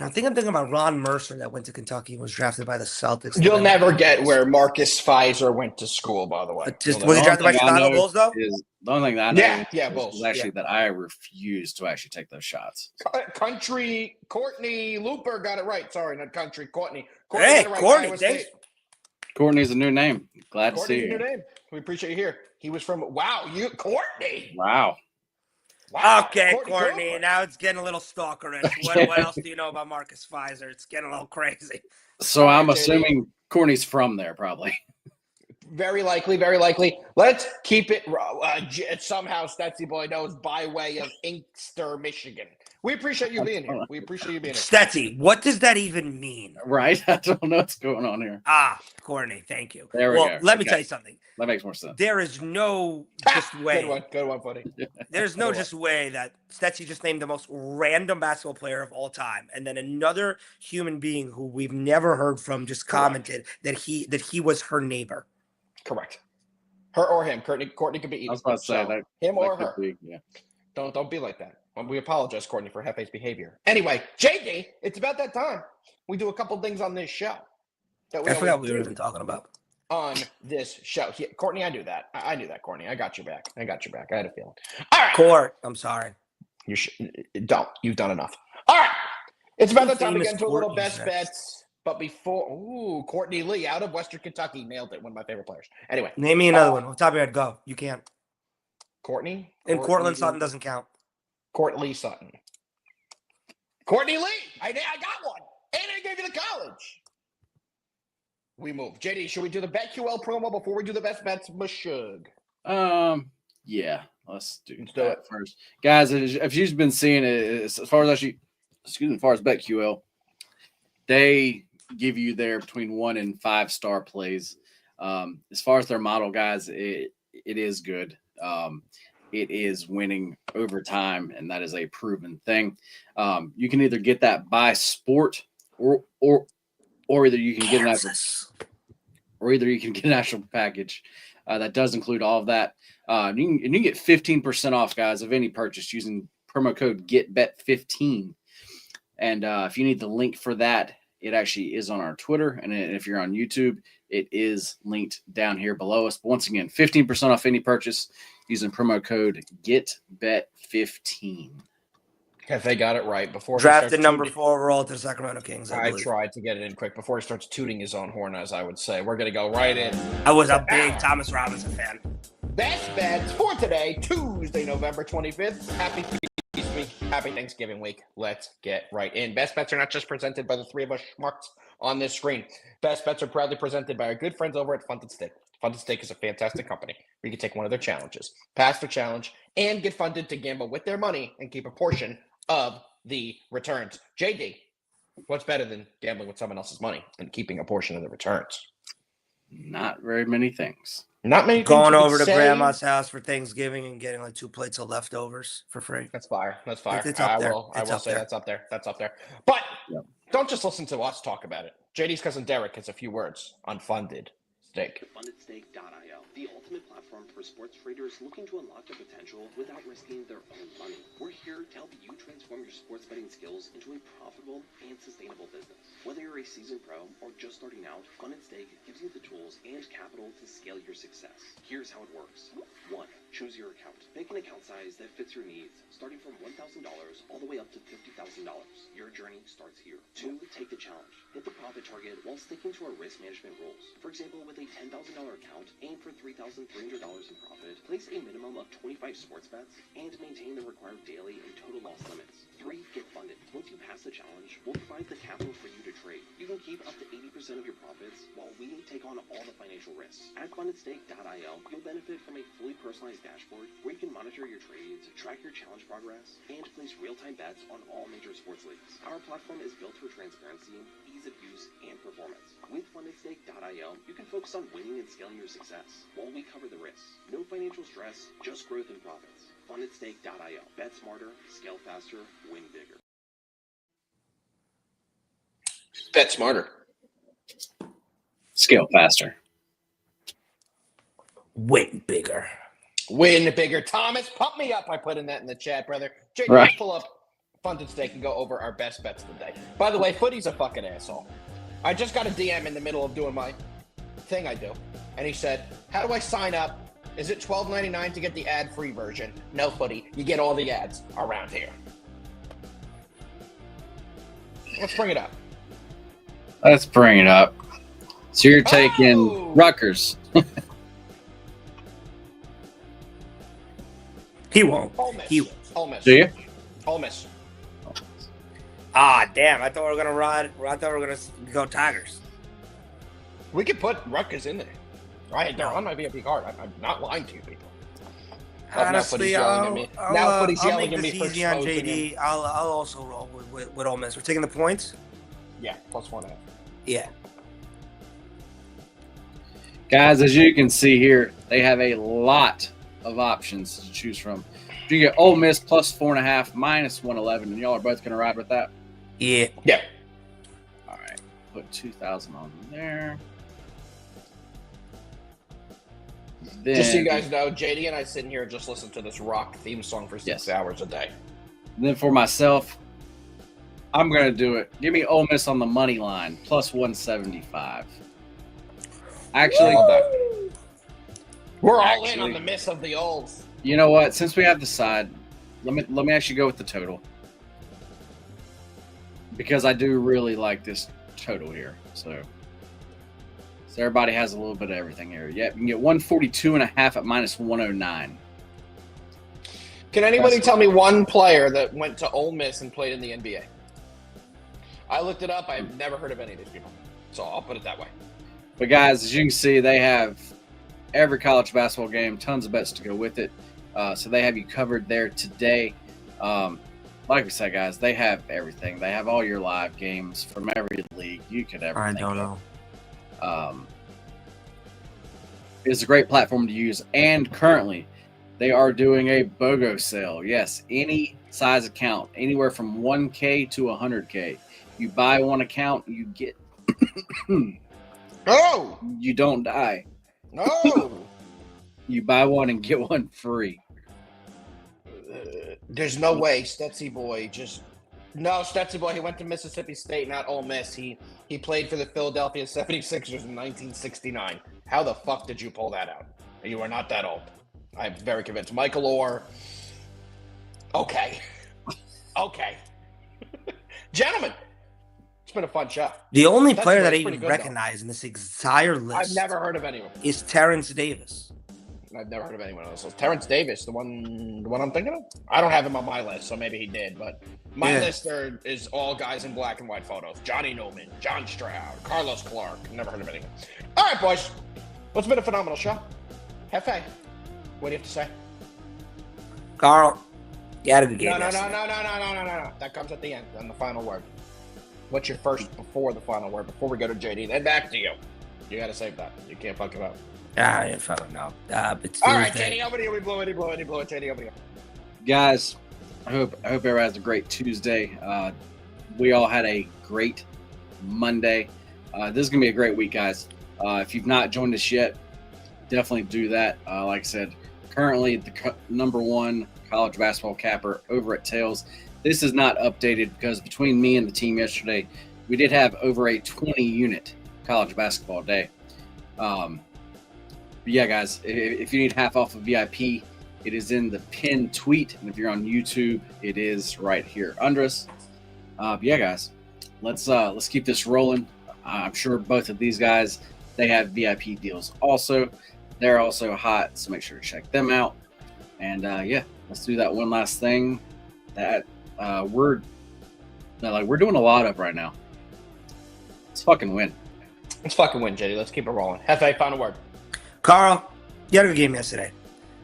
I think I'm thinking about Ron Mercer that went to Kentucky and was drafted by the Celtics. You'll never get where Marcus Fizer went to school, by the way. Was he drafted by Chicago Bulls, though? The only thing that I know Bulls. Is actually that I refuse to actually take those shots. Country Courtney Looper got it right. Sorry, not Country. Courtney. Hey, Courtney, thanks. Courtney's a new name. Glad to see you. Courtney's a new name. We appreciate you here. He was from, Courtney. Wow. Okay, Courtney. Now it's getting a little stalkerish. What else do you know about Marcus Fizer? It's getting a little crazy. So I'm assuming Courtney's from there, probably. Very likely. Let's keep it somehow Stetsy Boy knows by way of Inkster, Michigan. We appreciate you being here. Stetsy, what does that even mean? Right? I don't know what's going on here. Courtney, thank you. There we go. Let me tell you something. That makes more sense. There is no just way. Good one, buddy. There's no just way that Stetsy just named the most random basketball player of all time, and then another human being who we've never heard from just commented that he was her neighbor. Correct. Her or him. Courtney could be either. I was about to say that. Him or her. Yeah. Don't be like that. We apologize, Courtney, for Jefe's behavior. Anyway, JD, it's about that time. We do a couple things on this show. I forgot what we were even talking about. On this show. Yeah, Courtney, I knew that. I knew that, Courtney. I got your back. I had a feeling. All right. Court, I'm sorry. You don't. You've done enough. All right. It's about that time to get into a little best bets. But before, Courtney Lee out of Western Kentucky. Nailed it. One of my favorite players. Anyway. Name me another one. Off the top of your head, go. You can't. Courtney? And Cortland Sutton doesn't count. Courtney Sutton. Courtney Lee. I got one. And I gave you the college. We move. JD, should we do the BetQL promo before we do the best bets? Mushug. Yeah. Let's do it first. Guys, if you've been seeing it, as far as BetQL, they give you there between 1 and 5 star plays. As far as their model, guys, it is good. It is winning over time, and that is a proven thing. You can either get that by sport, or either you can get an actual package that does include all of that. You can get 15% off, guys, of any purchase using promo code GetBet15. And if you need the link for that, it actually is on our Twitter. And if you're on YouTube, it is linked down here below us. But once again, 15% off any purchase using promo code GetBet15. If they got it right before drafted number 4 overall to the Sacramento Kings. I tried to get it in quick before he starts tooting his own horn, as I would say. We're gonna go right in. I was a big Thomas Robinson fan. Best bets for today, Tuesday, November 25th. Happy Feast Week, happy Thanksgiving week. Let's get right in. Best bets are not just presented by the three of us schmucks on this screen. Best bets are proudly presented by our good friends over at Funded Stake. Funded Stake is a fantastic company where you can take one of their challenges, pass their challenge, and get funded to gamble with their money and keep a portion of the returns. JD, what's better than gambling with someone else's money and keeping a portion of the returns? Not very many things. Not many. Going over to grandma's house for Thanksgiving and getting like 2 plates of leftovers for free. That's fire. That's fire. It's up there. I will say that's up there. That's up there. But don't just listen to us talk about it. JD's cousin Derek has a few words on Funded Stake. FundedStake.io, the ultimate platform for sports traders looking to unlock their potential without risking their own money. We're here to help you transform your sports betting skills into a profitable and sustainable business. Whether you're a seasoned pro or just starting out, Funded Stake gives you the tools and capital to scale your success. Here's how it works. 1. Choose your account. Pick an account size that fits your needs, starting from $1,000 all the way up to $50,000. Your journey starts here. 2. Take the challenge. Hit the profit target while sticking to our risk management rules. For example, with a $10,000 account, aim for $3,300 in profit, place a minimum of 25 sports bets, and maintain the required daily and total loss limits. 3. Get funded. Once you pass the challenge, we'll provide the capital for you to trade. You can keep up to 80% of your profits while we take on all the financial risks. At FundedStake.io, you'll benefit from a fully personalized dashboard where you can monitor your trades, track your challenge progress, and place real-time bets on all major sports leagues. Our platform is built for transparency, ease of use, and performance. With FundedStake.io, you can focus on winning and scaling your success while we cover the risks. No financial stress, just growth and profits. FundedStake.io. Bet smarter, scale faster, win bigger. Bet smarter. Scale faster. Win bigger. Win bigger. Thomas, pump me up by putting that in the chat, brother. JD, Right. let's pull up Funded Stake and go over our best bets today. By the way, Footy's a fucking asshole. I just got a DM in the middle of doing my thing I do, and he said, how do I sign up? Is it $12.99 to get the ad-free version? No, Footy. You get all the ads around here. Let's bring it up. Let's bring it up. So you're taking Rutgers. He won't. Ole Miss. He won't. Ole Miss. Do you? Ole Miss. Ah, damn. I thought we were gonna run. I thought we were gonna go Tigers. We could put Rutgers in there. Right? They're on my VIP card. I'm not lying to you people. Honestly, I'll make yelling this easy on JD. I'll also roll with Ole Miss. We're taking the points. Yeah, +1.5. Yeah. Guys, as you can see here, they have a lot of options to choose from. You get Ole Miss +4.5, -111, and y'all are both going to ride with that? Yeah. Yeah. All right. Put 2,000 on there. Then, Just so you guys know, JD and I sitting here just listen to this rock theme song for 6 hours a day. Then for myself, I'm going to do it. Give me Ole Miss on the money line, +175. Actually, we're all in on the miss of the olds. You know what? Since we have the side, let me actually go with the total, because I do really like this total here. So everybody has a little bit of everything here. Yeah, you can get 142.5 at -109. Can anybody tell me one player that went to Ole Miss and played in the NBA? I looked it up. I've never heard of any of these people, so I'll put it that way. But guys, as you can see, they have every college basketball game, tons of bets to go with it. So they have you covered there today. like we said, guys, they have everything. They have all your live games from every league you could ever. I think don't of. know. It's a great platform to use, and currently they are doing a BOGO sale. Yes, any size account, anywhere from 1K to 100K. You buy one account, you get. No, You don't die. no. You buy one and get one free. There's no way Stetsy Boy just. No, Stetsy Boy, he went to Mississippi State, not Ole Miss. He played for the Philadelphia 76ers in 1969. How the fuck did you pull that out? You are not that old. I'm very convinced. Michael Orr. Okay. Okay. Gentlemen, it's been a fun show. The only Stetsy player that I Boy's pretty even good, recognize in this entire list I've never heard of anyone. is Terrence Davis. I've never heard of anyone else. So Terrence Davis, the one I'm thinking of? I don't have him on my list, so maybe he did. But my list there is all guys in black and white photos. Johnny Newman, John Stroud, Carlos Clark. Never heard of anyone. All right, boys. Well, it's been a phenomenal show. Jefe, what do you have to say? Carl, you had a good game. No. yesterday. That comes at the end, on the final word. What's your first before the final word? Before we go to JD, then back to you. You got to save that. You can't fuck it up. I don't know. It's All right, Tuesday. JD, over to you. We blow it. JD, over to you. Guys, I hope everybody has a great Tuesday. We all had a great Monday. This is gonna be a great week, guys. If you've not joined us yet, definitely do that. Like I said, currently the number one college basketball capper over at Tails. This is not updated because between me and the team yesterday, we did have over a 20-unit college basketball day. But yeah, guys, if you need half off of VIP, it is in the pinned tweet. And if you're on YouTube, it is right here under us. But yeah, guys, let's keep this rolling. I'm sure both of these guys, they have VIP deals also. They're also hot, so make sure to check them out. And yeah, let's do that one last thing that we're doing a lot of right now. Let's fucking win. Let's fucking win, JD. Let's keep it rolling. Jefe, final word. Carl, you had a good game yesterday,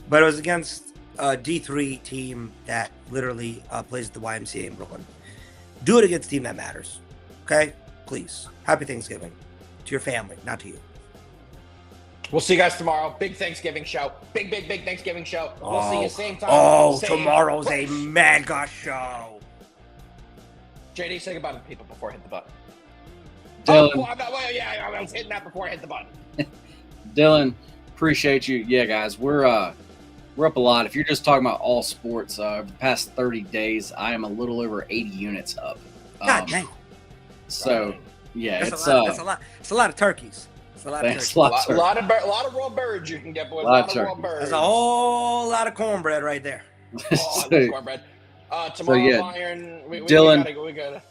but it was against a D3 team that literally plays at the YMCA in Brooklyn. Do it against a team that matters, okay? Please. Happy Thanksgiving to your family, not to you. We'll see you guys tomorrow. Big Thanksgiving show. Big Thanksgiving show. We'll see you same time. Same Tomorrow's place. a mega show. JD, say goodbye to the people before I hit the button. Dylan, I was hitting that before I hit the button. Dylan, appreciate you. Yeah, guys, we're up a lot. If you're just talking about all sports, over the past 30 days, I am a little over 80 units up. God dang. So yeah, That's a lot. It's a lot of turkeys. It's a lot of thanks turkeys. a lot. A lot of raw birds you can get, boys. A lot of raw birds. That's a whole lot of cornbread right there. Oh, I love cornbread. Tomorrow, yeah, Iron. Dylan, we gotta.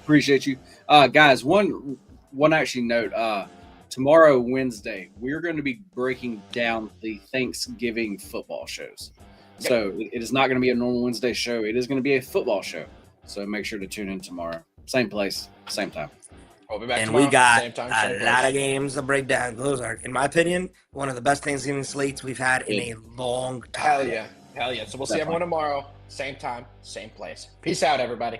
Appreciate you, guys. One actually note. Tomorrow, Wednesday, we're going to be breaking down the Thanksgiving football shows. So it is not going to be a normal Wednesday show. It is going to be a football show. So make sure to tune in tomorrow. Same place, same time. We'll be back And tomorrow, we got same time, a same lot place. of games to break down. Those are, in my opinion, one of the best Thanksgiving slates we've had in a long time. Hell yeah. So we'll see everyone tomorrow. Same time, same place. Peace out, everybody.